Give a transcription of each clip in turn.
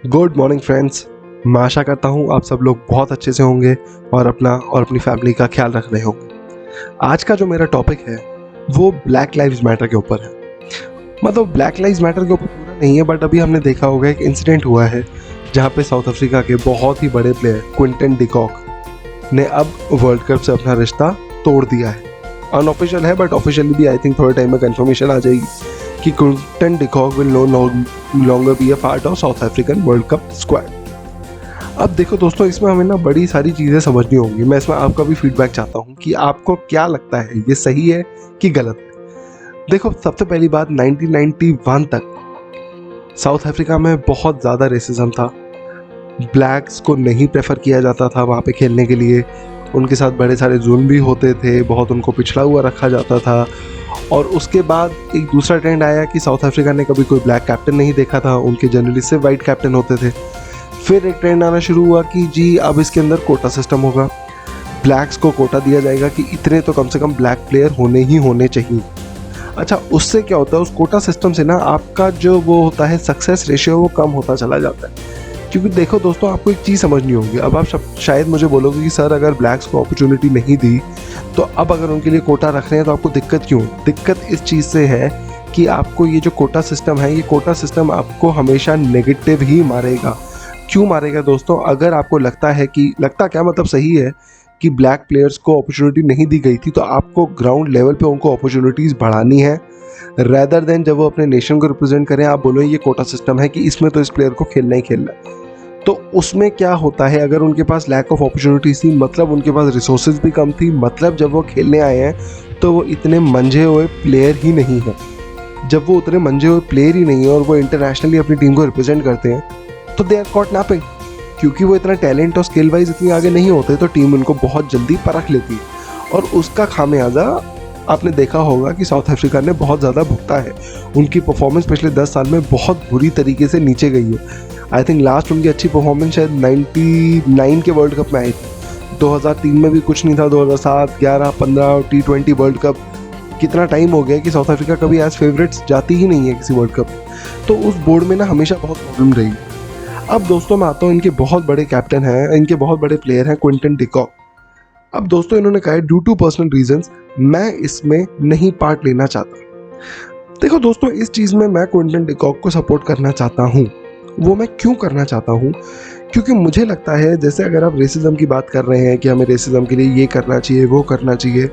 Good morning friends. मैं आशा करता हूँ आप सब लोग बहुत अच्छे से होंगे और अपना और अपनी फैमिली का ख्याल रख रहे होंगे। आज का जो मेरा टॉपिक है वो ब्लैक लाइव्स मैटर के ऊपर है। मतलब ब्लैक लाइव्स मैटर के ऊपर पूरा नहीं है, बट अभी हमने देखा होगा एक इंसिडेंट हुआ है जहाँ पे साउथ अफ्रीका के बहुत ही बड़े प्लेयर क्विंटन डिकॉक ने अब वर्ल्ड कप से अपना रिश्ता तोड़ दिया है। अनऑफिशियल है बट ऑफिशियली भी आई थिंक थोड़े टाइम में कंफर्मेशन आ जाएगी कि Quinton de Kock will no longer be a part of South African World Cup squad. अब देखो दोस्तों, इसमें हमें ना बड़ी सारी चीज़ें समझनी होंगी। मैं इसमें आपका भी फीडबैक चाहता हूँ कि आपको क्या लगता है, ये सही है कि गलत है। देखो, सबसे पहली बात, 1991 तक साउथ अफ्रीका में बहुत ज़्यादा रेसिज्म था। ब्लैक्स को नहीं प्रेफर किया जाता था वहाँ पे खेलने के लिए। उनके साथ बड़े सारे जुल्म भी होते थे, बहुत उनको पिछड़ा हुआ रखा जाता था। और उसके बाद एक दूसरा ट्रेंड आया कि साउथ अफ्रीका ने कभी कोई ब्लैक कैप्टन नहीं देखा था, उनके जनरली सिर्फ वाइट कैप्टन होते थे। फिर एक ट्रेंड आना शुरू हुआ कि जी अब इसके अंदर कोटा सिस्टम होगा, ब्लैक्स को कोटा दिया जाएगा कि इतने तो कम से कम ब्लैक प्लेयर होने चाहिए। अच्छा, उससे क्या होता है, उस कोटा सिस्टम से ना आपका जो वो होता है सक्सेस रेशियो वो कम होता चला जाता है। क्योंकि देखो दोस्तों, आपको एक चीज़ समझनी होगी। अब आप शायद मुझे बोलोगे कि सर अगर ब्लैक्स को अपॉर्चुनिटी नहीं दी तो अब अगर उनके लिए कोटा रख रहे हैं तो आपको दिक्कत क्यों? दिक्कत इस चीज़ से है कि आपको ये जो कोटा सिस्टम है, ये कोटा सिस्टम आपको हमेशा नेगेटिव ही मारेगा। क्यों मारेगा दोस्तों? अगर आपको लगता है कि, लगता क्या मतलब सही है कि ब्लैक प्लेयर्स को अपॉर्चुनिटी नहीं दी गई थी, तो आपको ग्राउंड लेवल पे उनको अपॉर्चुनिटीज़ बढ़ानी है, रेदर देन जब वो अपने नेशन को रिप्रेजेंट करें आप बोलो ये कोटा सिस्टम है कि इसमें तो इस प्लेयर को खेलना ही खेलना है। तो उसमें क्या होता है, अगर उनके पास लैक ऑफ अपॉर्चुनिटीज थी, मतलब उनके पास रिसोर्सेज भी कम थी, मतलब जब वो खेलने आए हैं तो वो इतने मंझे हुए प्लेयर ही नहीं है। जब वो उतने मंझे हुए प्लेयर ही नहीं है और वो इंटरनेशनली अपनी टीम को रिप्रेजेंट करते हैं तो दे आर कॉट नैपिंग। क्योंकि वो इतना टैलेंट और स्किल वाइज इतनी आगे नहीं होते तो टीम उनको बहुत जल्दी परख लेती है। और उसका खामियाजा आपने देखा होगा कि साउथ अफ्रीका ने बहुत ज़्यादा भुगता है। उनकी परफॉर्मेंस पिछले 10 साल में बहुत बुरी तरीके से नीचे गई है। आई थिंक लास्ट उनकी अच्छी परफॉर्मेंस शायद 99 के वर्ल्ड कप में आई थी। 2003 में भी कुछ नहीं था। 2007, 11, 15 T20 वर्ल्ड कप, कितना टाइम हो गया कि साउथ अफ्रीका कभी एज फेवरेट्स जाती ही नहीं है किसी वर्ल्ड कप। तो उस बोर्ड में ना हमेशा बहुत प्रॉब्लम रही। अब दोस्तों मैं आता हूँ, इनके बहुत बड़े कैप्टन हैं, इनके बहुत बड़े प्लेयर हैं क्विंटन डिकॉक। अब दोस्तों इन्होंने कहा है ड्यू टू पर्सनल रीजंस मैं इसमें नहीं पार्ट लेना चाहता। देखो दोस्तों, इस चीज़ में मैं क्विंटन डिकॉक को सपोर्ट करना चाहता हूँ। वो मैं क्यों करना चाहता हूँ? क्योंकि मुझे लगता है, जैसे अगर आप रेसिज्म की बात कर रहे हैं कि हमें रेसिज्म के लिए ये करना चाहिए वो करना चाहिए,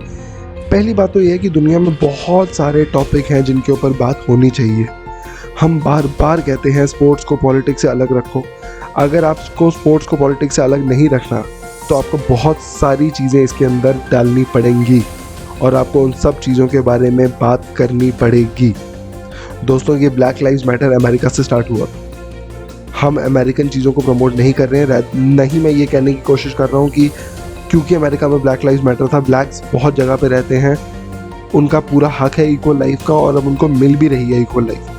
पहली बात तो ये है कि दुनिया में बहुत सारे टॉपिक हैं जिनके ऊपर बात होनी चाहिए। हम बार बार कहते हैं स्पोर्ट्स को पॉलिटिक्स से अलग रखो। अगर आपको स्पोर्ट्स को पॉलिटिक्स से अलग नहीं रखना तो आपको बहुत सारी चीज़ें इसके अंदर डालनी पड़ेंगी और आपको उन सब चीज़ों के बारे में बात करनी पड़ेगी। दोस्तों, ये ब्लैक लाइव्स मैटर अमेरिका से स्टार्ट हुआ। हम अमेरिकन चीज़ों को प्रमोट नहीं कर रहे हैं। नहीं, मैं ये कहने की कोशिश कर रहा हूँ कि क्योंकि अमेरिका में ब्लैक लाइव्स मैटर था, ब्लैक्स बहुत जगह पे रहते हैं, उनका पूरा हक है इक्वल लाइफ का और अब उनको मिल भी रही है इक्वल लाइफ।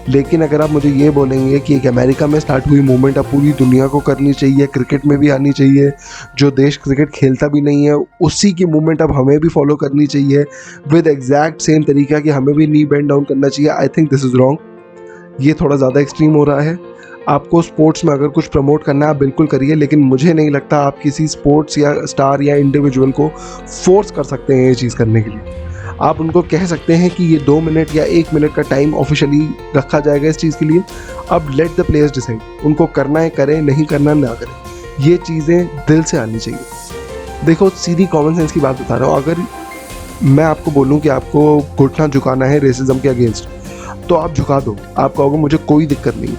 लेकिन अगर आप मुझे ये बोलेंगे कि एक अमेरिका में स्टार्ट हुई मूवमेंट अब पूरी दुनिया को करनी चाहिए, क्रिकेट में भी आनी चाहिए, जो देश क्रिकेट खेलता भी नहीं है उसी की मूवमेंट अब हमें भी फॉलो करनी चाहिए विद एग्जैक्ट सेम तरीका कि हमें भी नी बेंड डाउन करना चाहिए, I think this is wrong. ये थोड़ा ज़्यादा एक्सट्रीम हो रहा है। आपको स्पोर्ट्स में अगर कुछ प्रमोट करना है आप बिल्कुल करिए, लेकिन मुझे नहीं लगता आप किसी स्पोर्ट्स या स्टार या इंडिविजुअल को फोर्स कर सकते हैं ये चीज़ करने के लिए। आप उनको कह सकते हैं कि ये 2 मिनट या 1 मिनट का टाइम ऑफिशियली रखा जाएगा इस चीज़ के लिए। अब लेट द प्लेयर्स डिसाइड, उनको करना है करें, नहीं करना ना करें। ये चीज़ें दिल से आनी चाहिए। देखो, सीधी कॉमन सेंस की बात बता रहा हूँ। अगर मैं आपको बोलूँ कि आपको घुटना झुकाना है रेसिज्म के अगेंस्ट तो आप झुका दो। आप कहोगे मुझे कोई दिक्कत नहीं,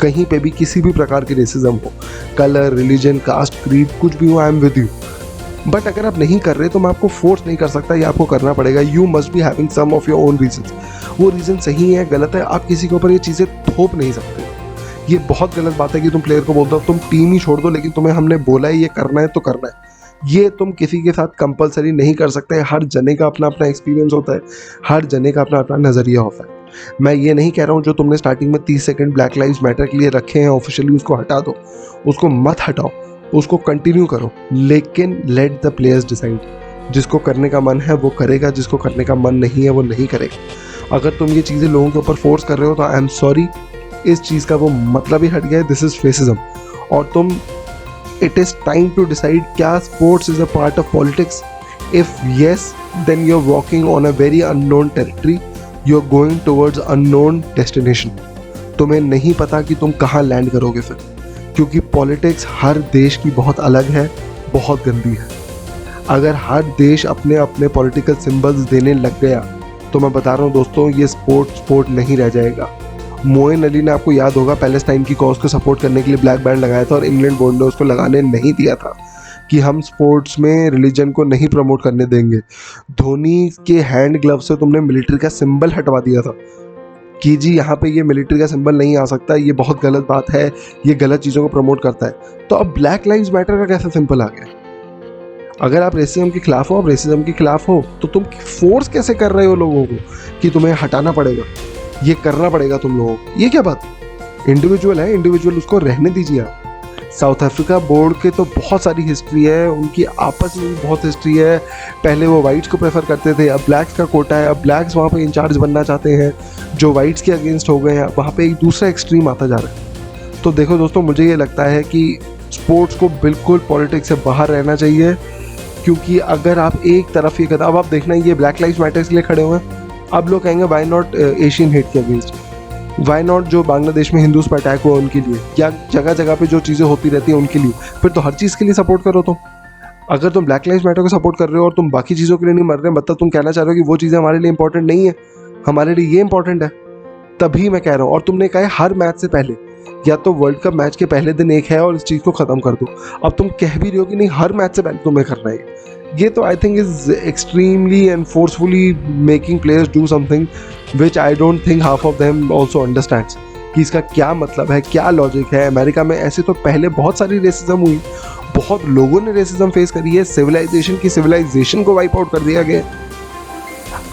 कहीं पे भी किसी भी प्रकार की रेसिज्म हो, कलर, रिलीजन, कास्ट, क्रीड, कुछ भी हो, I am with you. But अगर आप नहीं कर रहे तो मैं आपको फोर्स नहीं कर सकता, ये आपको करना पड़ेगा। You must be having some of your own reasons. वो रीज़न सही है गलत है, आप किसी के ऊपर ये चीज़ें थोप नहीं सकते। ये बहुत गलत बात है कि तुम प्लेयर को बोलते हो तुम टीम ही छोड़ दो, लेकिन तुम्हें हमने बोला है ये करना है तो करना है। ये तुम किसी के साथ कंपलसरी नहीं कर सकते। हर जने का अपना अपना एक्सपीरियंस होता है, हर जने का अपना अपना नज़रिया होता है। मैं ये नहीं कह रहा हूँ जो तुमने स्टार्टिंग में 30 सेकंड ब्लैक लाइव्स मैटर के लिए रखे हैं ऑफिशियली उसको हटा दो, उसको मत हटाओ, उसको कंटिन्यू करो, लेकिन लेट द प्लेयर्स डिसाइड। जिसको करने का मन है वो करेगा, जिसको करने का मन नहीं है वो नहीं करेगा। अगर तुम ये चीज़ें लोगों के ऊपर फोर्स कर रहे हो तो आई एम सॉरी, इस चीज़ का वो मतलब ही हट गया है, दिस इज़ फेसिज्म। और तुम, it is time to decide क्या sports is a part of politics. If yes, then you are walking on a very unknown territory, you are going towards unknown destination. तुम्हें नहीं पता कि तुम कहाँ land करोगे फिर, क्योंकि पॉलिटिक्स हर देश की बहुत अलग है, बहुत गंदी है। अगर हर देश अपने अपने पॉलिटिकल सिंबल्स देने लग गया तो मैं बता रहा हूँ दोस्तों, ये स्पोर्ट नहीं रह जाएगा। मोइन अली ने, आपको याद होगा, पैलेस्टाइन की कॉज को सपोर्ट करने के लिए ब्लैक बैंड लगाया था और इंग्लैंड बोर्ड ने उसको लगाने नहीं दिया था कि हम स्पोर्ट्स में रिलीजन को नहीं प्रमोट करने देंगे। धोनी के हैंड ग्लव से तुमने मिलिट्री का सिंबल हटवा दिया था कि जी यहाँ पे ये मिलिट्री का सिंबल नहीं आ सकता, ये बहुत गलत बात है, ये गलत चीज़ों को प्रमोट करता है। तो अब ब्लैक लाइव्स मैटर का कैसा सिंपल आ गया? अगर आप रेसिज्म के खिलाफ हो, आप रेसिज्म के खिलाफ हो, तो तुम फोर्स कैसे कर रहे हो लोगों को कि तुम्हें हटाना पड़ेगा, ये करना पड़ेगा तुम लोगों को? ये क्या बात? इंडिविजुअल है, इंडिविजुअल, उसको रहने दीजिए आप। साउथ अफ्रीका बोर्ड के तो बहुत सारी हिस्ट्री है, उनकी आपस में भी बहुत हिस्ट्री है। पहले वो वाइट्स को प्रेफर करते थे, अब ब्लैक्स का कोटा है, अब ब्लैक्स वहाँ पे इंचार्ज बनना चाहते हैं जो वाइट्स के अगेंस्ट हो गए हैं। वहाँ पे एक दूसरा एक्सट्रीम आता जा रहा है। तो देखो दोस्तों, मुझे ये लगता है कि स्पोर्ट्स को बिल्कुल पॉलिटिक्स से बाहर रहना चाहिए, क्योंकि अगर आप एक तरफ ये कहते, अब आप देखना ये ब्लैक लाइव्स मैटर के लिए खड़े हुए हैं, अब लोग कहेंगे वाई नॉट एशियन हेट के अगेंस्ट, वाई नॉट जो बांग्लादेश में हिंदूज पर अटैक हुआ उनके लिए, या जगह जगह पे जो चीज़ें होती रहती हैं उनके लिए। फिर तो हर चीज़ के लिए सपोर्ट करो तुम। अगर तुम ब्लैक लाइव्स मैटर को सपोर्ट कर रहे हो और तुम बाकी चीज़ों के लिए नहीं मर रहे, मतलब तुम कहना चाह रहे हो कि वो चीज़ें हमारे लिए इंपॉर्टेंट नहीं है, हमारे लिए ये इंपॉर्टेंट है। तभी मैं कह रहा हूँ। और तुमने कहा है हर मैच से पहले, या तो वर्ल्ड कप मैच के पहले दिन एक है और इस चीज़ को ख़त्म कर दो। अब तुम कह भी रहे हो कि नहीं, हर मैच से पहले तुम्हें करना है। ये तो I think is extremely and forcefully making players do something which I don't think half of them also understands कि इसका क्या मतलब है, क्या लॉजिक है। अमेरिका में ऐसे तो पहले बहुत सारी रेसिज्म हुई, बहुत लोगों ने रेसिज्म फेस करी है, सिविलाइजेशन को वाइप आउट कर दिया गया।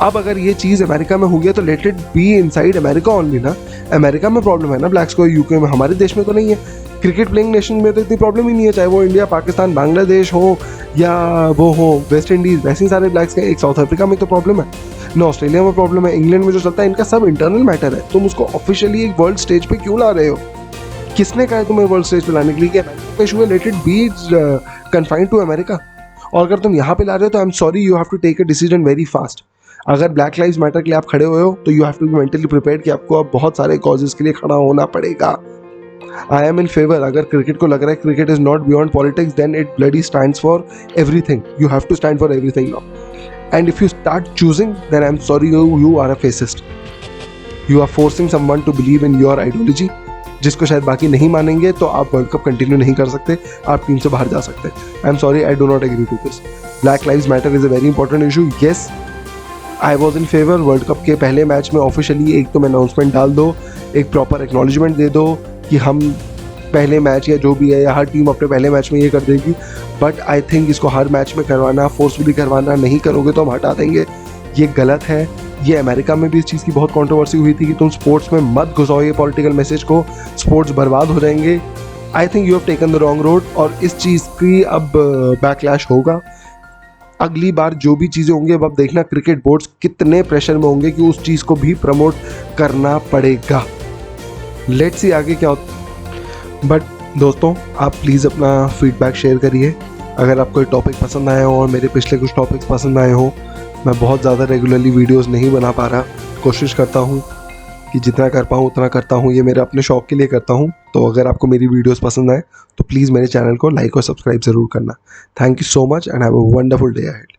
अब अगर ये चीज़ अमेरिका में हो गया तो late it be inside America only ना। अमेरिका में प्रॉब्लम है ना ब्लैक्स को, यूके में, हमारे देश में तो नहीं है। क्रिकेट प्लेइंग नेशन में तो इतनी प्रॉब्लम ही नहीं है, चाहे वो इंडिया, पाकिस्तान, बांग्लादेश हो या वो हो वेस्ट इंडीज़, वैसे ही सारे ब्लैक्स के। एक साउथ अफ्रीका में तो प्रॉब्लम है ना, ऑस्ट्रेलिया में प्रॉब्लम है, इंग्लैंड में जो चलता है, इनका सब इंटरनल मैटर है। तुम उसको ऑफिशियली एक वर्ल्ड स्टेज पे क्यों ला रहे हो? किसने कहा है तुम्हें वर्ल्ड स्टेज पे लाने के लिए? कि अमेरिका का इशू है, let it be confined to America. और अगर तुम यहाँ पे ला रहे हो तो I am sorry, you have to take a decision very fast. अगर ब्लैक लाइव्स मैटर के लिए आप खड़े हुए हो तो you have to be mentally prepared कि आपको अब बहुत सारे कॉजेज के लिए खड़ा होना पड़ेगा। I am in favour. अगर क्रिकेट को लग रहा है cricket is not beyond politics, then it bloody stands for everything. You have to stand for everything now, and if you start choosing, then I am sorry, you are a fascist. You are forcing someone to believe in your ideology, जिसको शायद बाकी नहीं मानेंगे, तो आप world cup continue नहीं कर सकते, आप टीम से बाहर जा सकते। I am sorry, I do not agree to this. Black Lives Matter is a very important issue. Yes, I was in favour. World Cup के पहले मैच में ऑफिशियली एक तुम अनाउंसमेंट डाल दो, एक प्रॉपर एक्नॉलेजमेंट दे दो कि हम पहले मैच या जो भी है, या हर टीम अपने पहले मैच में ये कर देगी। बट आई थिंक इसको हर मैच में करवाना, फोर्सफुली करवाना, नहीं करोगे तो हम हटा देंगे, ये गलत है। ये अमेरिका में भी इस चीज़ की बहुत कंट्रोवर्सी हुई थी कि तुम स्पोर्ट्स में मत घुसाओ ये पॉलिटिकल मैसेज को, स्पोर्ट्स बर्बाद हो जाएंगे। I think you have taken the wrong road, और इस चीज़ की अब बैकलैश होगा। अगली बार जो भी चीज़ें होंगी, अब देखना क्रिकेट बोर्ड्स कितने प्रेशर में होंगे कि उस चीज़ को भी प्रमोट करना पड़ेगा। लेट्स सी आगे क्या होता। बट दोस्तों, आप प्लीज़ अपना फीडबैक शेयर करिए। अगर आपको ये टॉपिक पसंद आए हो और मेरे पिछले कुछ टॉपिक्स पसंद आए हो, मैं बहुत ज़्यादा रेगुलरली वीडियोस नहीं बना पा रहा, कोशिश करता हूँ कि जितना कर पाऊँ उतना करता हूँ, ये मेरे अपने शौक़ के लिए करता हूँ। तो अगर आपको मेरी वीडियोस पसंद आए तो प्लीज़ मेरे चैनल को लाइक और सब्सक्राइब ज़रूर करना। Thank you so much and have a wonderful day ahead.